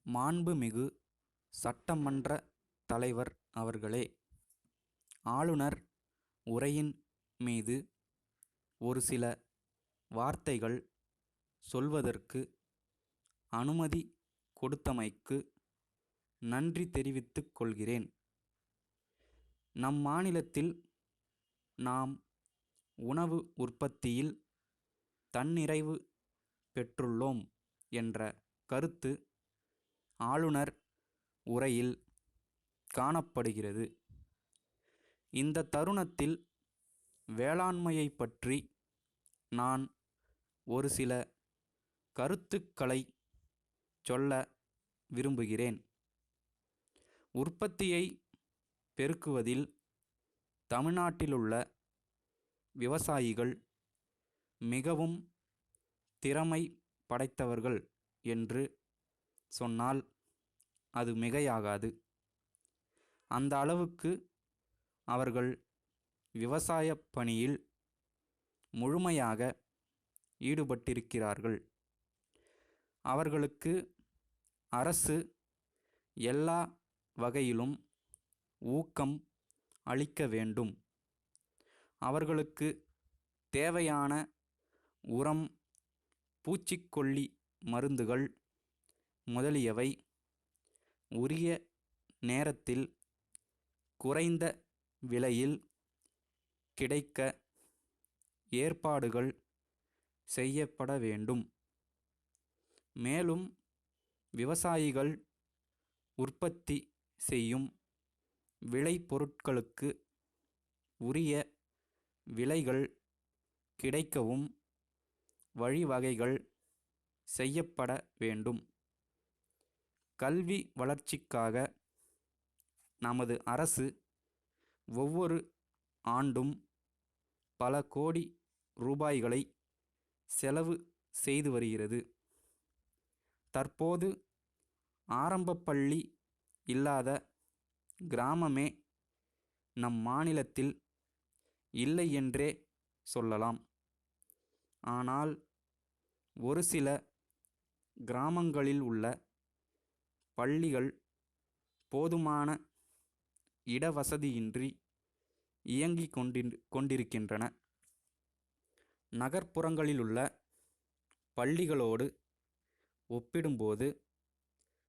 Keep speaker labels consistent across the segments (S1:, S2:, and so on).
S1: மாண்புமிகு சட்டமன்ற தலைவர் அவர்களே, ஆளுநர் உரையின் மீது ஒரு சில வார்த்தைகள் சொல்வதற்கு அனுமதி கொடுத்தமைக்கு நன்றி தெரிவித்துக் கொள்கிறேன். நம் மாநிலத்தில் நாம் உணவு உற்பத்தியில் தன்னிறைவு பெற்றுள்ளோம் என்ற கருத்து ஆளுநர் உரையில் காணப்படுகிறது. இந்த தருணத்தில் வேளாண்மையை பற்றி நான் ஒரு சில கருத்துக்களை சொல்ல விரும்புகிறேன். உற்பத்தியை பெருக்குவதில் தமிழ்நாட்டிலுள்ள விவசாயிகள் மிகவும் திறமை படைத்தவர்கள் என்று சொன்னால் அது மிகையாகாது. அந்த அளவுக்கு அவர்கள் விவசாய பணியில் முழுமையாக ஈடுபட்டிருக்கிறார்கள். அவர்களுக்கு அரசு எல்லா வகையிலும் ஊக்கம் அளிக்க வேண்டும். அவர்களுக்கு தேவையான உரம், பூச்சிக்கொல்லி மருந்துகள் முதலியவை உரிய நேரத்தில் குறைந்த விலையில் கிடைக்க ஏற்பாடுகள் செய்யப்பட வேண்டும். மேலும் விவசாயிகள் உற்பத்தி செய்யும் விளைபொருட்களுக்கு உரிய விலைகள் கிடைக்கவும் வழிவகைகள் செய்யப்பட வேண்டும். கல்வி வளர்ச்சிக்காக நமது அரசு ஒவ்வொரு ஆண்டும் பல கோடி ரூபாய்களை செலவு செய்து வருகிறது. தற்போது ஆரம்பப்பள்ளி இல்லாத கிராமமே நம் மாநிலத்தில் இல்லை என்றே சொல்லலாம். ஆனால் ஒரு சில கிராமங்களில் உள்ள பள்ளிகள் போதுமான இடவசதியின்றி இயங்கிக் கொண்டிருக்கின்றன. நகர்ப்புறங்களிலுள்ள பள்ளிகளோடு ஒப்பிடும்போது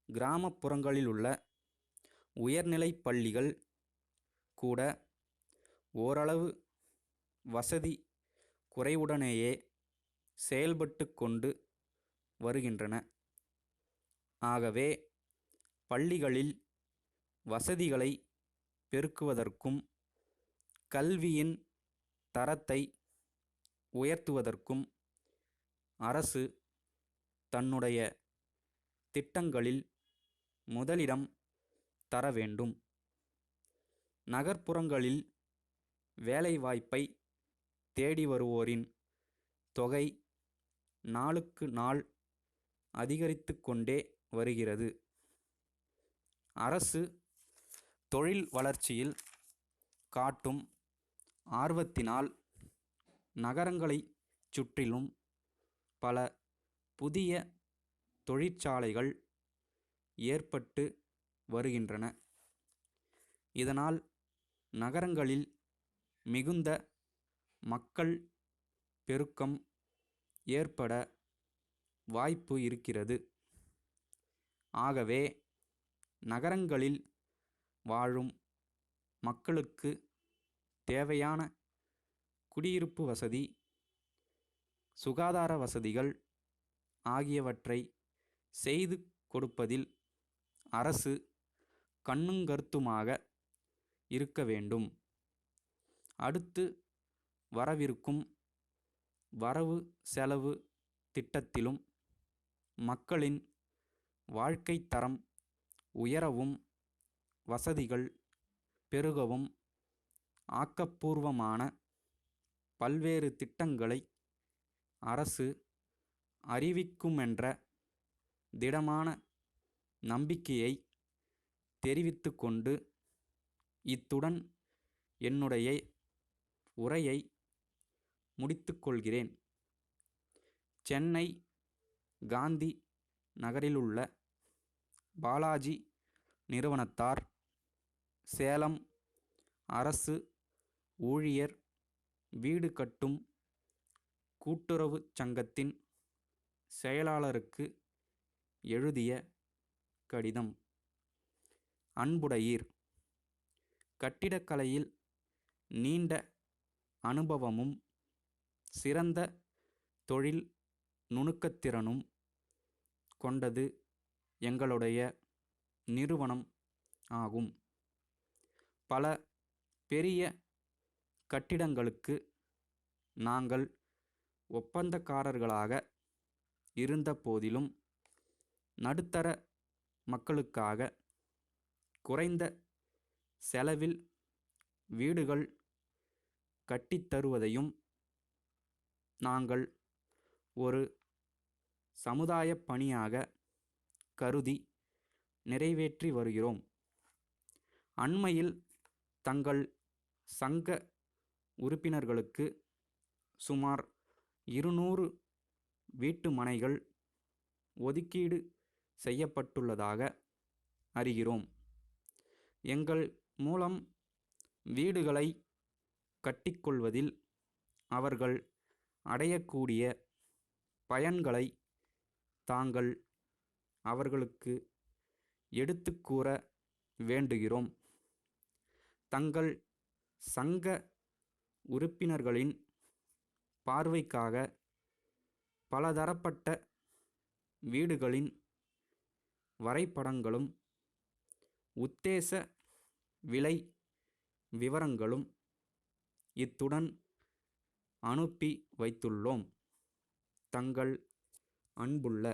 S1: கிராமப்புறங்களிலுள்ள உயர்நிலைப் பள்ளிகள் கூட ஓரளவு வசதி குறைவுடனேயே செயல்பட்டு கொண்டு வருகின்றன. ஆகவே பள்ளிகளில் வசதிகளை பெருக்குவதற்கும் கல்வியின் தரத்தை உயர்த்துவதற்கும் அரசு தன்னுடைய திட்டங்களில் முதலிடம் தர வேண்டும். நகர்ப்புறங்களில் வேலைவாய்ப்பை தேடி வருவோரின் தொகை நாளுக்கு நாள் அதிகரித்து கொண்டே வருகிறது. அரசு தொழில் வளர்ச்சியில் காட்டும் ஆர்வத்தினால் நகரங்களைச் சுற்றிலும் பல புதிய தொழிற்சாலைகள் ஏற்பட்டு வருகின்றன. இதனால் நகரங்களில் மிகுந்த மக்கள் பெருக்கம் ஏற்பட வாய்ப்பு இருக்கிறது. ஆகவே நகரங்களில் வாழும் மக்களுக்கு தேவையான குடியிருப்பு வசதி, சுகாதார வசதிகள் ஆகியவற்றை செய்து கொடுப்பதில் அரசு கண்ணுங்கருத்துமாக இருக்க வேண்டும். அடுத்து வரவிருக்கும் வரவு செலவு திட்டத்திலும் மக்களின் வாழ்க்கை தரம் உயரவும் வசதிகள் பெருகவும் ஆக்கப்பூர்வமான பல்வேறு திட்டங்களை அரசு அறிவிக்குமென்ற திடமான நம்பிக்கையை தெரிவித்து கொண்டு இத்துடன் என்னுடைய உரையை முடித்துக்கொள்கிறேன். சென்னை காந்தி நகரிலுள்ள பாலாஜி நிறுவனத்தார், சேலம் அரசு ஊழியர் வீடு கட்டும் கூட்டுறவுச் சங்கத்தின் செயலாளருக்கு எழுதிய கடிதம். அன்புடையீர், கட்டிடக்கலையில் நீண்ட அனுபவமும் சிறந்த தொழில் நுணுக்கத்திறனும் கொண்டது எங்களுடைய நிறுவனம் ஆகும். பல பெரிய கட்டிடங்களுக்கு நாங்கள் ஒப்பந்தக்காரர்களாக இருந்த போதிலும், நடுத்தர மக்களுக்காக குறைந்த செலவில் வீடுகள் கட்டித்தருவதையும் நாங்கள் ஒரு சமுதாய பணியாக கருதி நிறைவேற்றி வருகிறோம். அண்மையில் தங்கள் சங்க உறுப்பினர்களுக்கு சுமார் 200 வீட்டு மனைகள் ஒதுக்கீடு செய்யப்பட்டுள்ளதாக அறிகிறோம். எங்கள் மூலம் வீடுகளை கட்டிக்கொள்வதில் அவர்கள் அடையக்கூடிய பயன்களை தாங்கள் அவர்களுக்கு எடுத்துக் கூற வேண்டுகிறோம். தங்கள் சங்க உறுப்பினர்களின் பார்வைக்காக பலதரப்பட்ட வீடுகளின் வரைபடங்களும் உத்தேச விலை விவரங்களும் இத்துடன் அனுப்பி வைத்துள்ளோம். தங்கள் அன்புள்ள